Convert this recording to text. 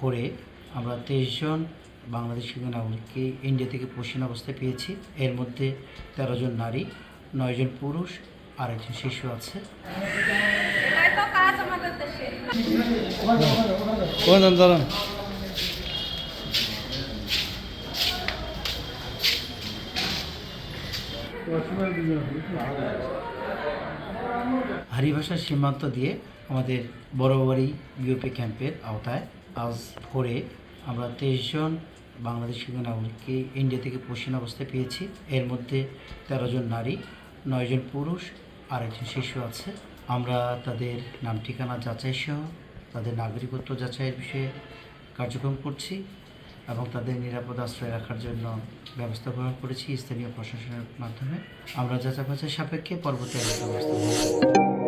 করে আমরা 23 জন বাংলাদেশি নাগরিককে ইন্ডিয়া থেকে পশ্চিম অবস্থায় পেয়েছি। এর মধ্যে 13 জন নারী, 9 জন পুরুষ আর একজন শিশু আছে। হারিভাষা সীমান্ত দিয়ে আমাদের বড়বাড়ি বিওপি ক্যাম্পের আওতায় আজ ভোরে আমরা 23 জন বাংলাদেশি নাগরিককে ইন্ডিয়া থেকে পশ্চিম অবস্থায় পেয়েছি। এর মধ্যে 13 জন নারী, 9 জন পুরুষ আর একজন শিশু আছে। আমরা তাদের নাম ঠিকানা যাচাই সহ তাদের নাগরিকত্ব যাচাইয়ের বিষয়ে কার্যক্রম করছি এবং তাদের নিরাপদ আশ্রয় রাখার জন্য ব্যবস্থা গ্রহণ করেছি স্থানীয় প্রশাসনের মাধ্যমে। আমরা যাচাই বাছাই সাপেক্ষে পরবর্তী ব্যবস্থা গ্রহণ করব।